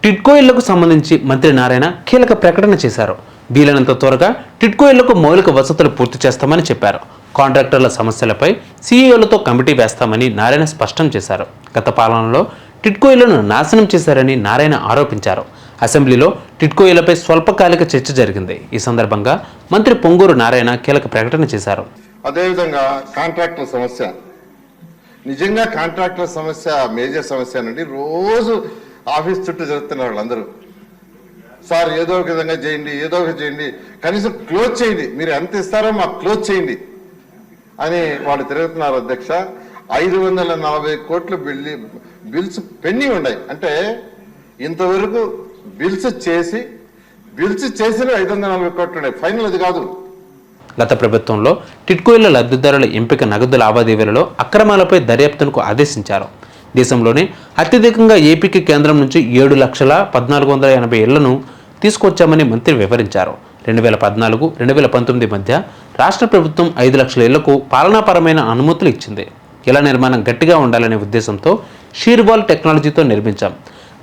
టిడ్కో ఇళ్లకు సంబంధించి మంత్రి నారాయణ కీలక ప్రకటన చేశారు. వీలైనంత త్వరగా టిడ్కో ఇళ్లకు మౌలిక వసతులు పూర్తి చేస్తామని చెప్పారు. కాంట్రాక్టర్ల సమస్యలపై సీఈఓలతో కమిటీ వేస్తామని నారాయణ స్పష్టం చేశారు. గత పాలనలో టిడ్కో ఇళ్లను నాశనం చేశారని నారాయణ ఆరోపించారు. అసెంబ్లీలో టిడ్కో ఇళ్లపై స్వల్పకాలిక చర్చ జరిగింది. ఈ సందర్భంగా మంత్రి పొంగూరు నారాయణ కీలక ప్రకటన చేశారు. అదేవిధంగా కాంట్రాక్టర్ సమస్య, నిజంగా కాంట్రాక్టర్ సమస్య మేజర్ సమస్య నుండి రోజు ఆఫీస్ చుట్టూ జరుగుతున్నారు వాళ్ళందరూ. సార్ ఏదో ఒక విధంగా చేయండి, ఏదో ఒక చేయండి, కనీసం క్లోజ్ చేయండి, మీరు ఎంత ఇస్తారో మాకు క్లోజ్ చేయండి అని వాళ్ళు తిరుగుతున్నారు. అధ్యక్ష, 540 కోట్లు బిల్స్ పెండింగ్ ఉన్నాయి. అంటే ఇంతవరకు బిల్స్ చేసిన 540 కోట్లు ఉన్నాయి. ఫైనల్ అది కాదు. గత ప్రభుత్వంలో టిడ్కో ఇళ్ల లబ్ధిదారుల ఎంపిక నగదు లావాదేవీలలో అక్రమాలపై దర్యాప్తునకు ఆదేశించారు. దేశంలోనే అత్యధికంగా ఏపీకి కేంద్రం నుంచి 7,14,80 ఇళ్లను తీసుకొచ్చామని మంత్రి వివరించారు. 2014-2019 మధ్య రాష్ట్ర ప్రభుత్వం 5 లక్షల ఇళ్లకు పాలనాపరమైన అనుమతులు ఇచ్చింది. ఇళ్ల నిర్మాణం గట్టిగా ఉండాలనే ఉద్దేశంతో షీర్వాల్ టెక్నాలజీతో నిర్మించాం.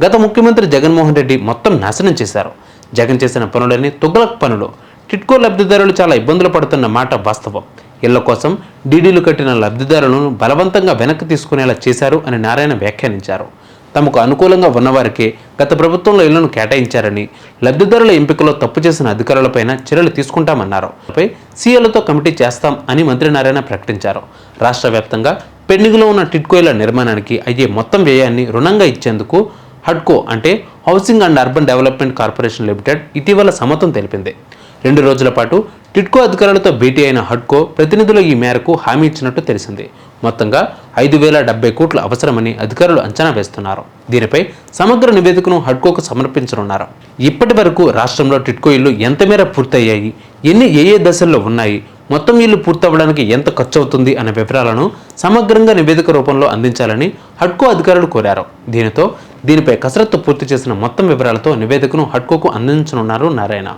గత ముఖ్యమంత్రి జగన్మోహన్ రెడ్డి మొత్తం నాశనం చేశారు. జగన్ చేసిన పనులన్నీ తుగ్లక్ పనులు. టిడ్కో లబ్ధిదారులు చాలా ఇబ్బందులు పడుతున్న మాట వాస్తవం. ఇళ్ల కోసం డీడీలు కట్టిన లబ్ధిదారులను బలవంతంగా వెనక్కి తీసుకునేలా చేశారు అని నారాయణ వ్యాఖ్యానించారు. తమకు అనుకూలంగా ఉన్నవారికే గత ప్రభుత్వంలో ఇళ్లను కేటాయించారని, లబ్ధిదారుల ఎంపికలో తప్పు చేసిన అధికారులపైన చర్యలు తీసుకుంటామన్నారు. సీఎలతో కమిటీ చేస్తాం అని మంత్రి నారాయణ ప్రకటించారు. రాష్ట్ర వ్యాప్తంగా పెండింగ్లో ఉన్న టిడ్కో ఇళ్ల నిర్మాణానికి అయ్యే మొత్తం వ్యయాన్ని రుణంగా ఇచ్చేందుకు హడ్కో అంటే housing and urban development corporation limited ఇటీవల సమ్మతం తెలిపింది. 2 రోజుల పాటు టిడ్కో అధికారులతో భేటీ అయిన హడ్కో ప్రతినిధులు ఈ మేరకు హామీ ఇచ్చినట్టు తెలిసింది. మొత్తంగా 5,070 కోట్లు అవసరమని అధికారులు అంచనా వేస్తున్నారు. దీనిపై సమగ్ర నివేదికను హడ్కోకు సమర్పించనున్నారు. ఇప్పటి వరకు రాష్ట్రంలో టిడ్కో ఇళ్లు ఎంత మేర పూర్తయ్యాయి, ఎన్ని ఏ దశల్లో ఉన్నాయి, మొత్తం ఇల్లు పూర్తవ్వడానికి ఎంత ఖర్చు అవుతుంది అనే వివరాలను సమగ్రంగా నివేదిక రూపంలో అందించాలని హడ్కో అధికారులు కోరారు. దీనిపై కసరత్తు పూర్తి చేసిన మొత్తం వివరాలతో నివేదికను హడ్కోకు అందించనున్నారు నారాయణ.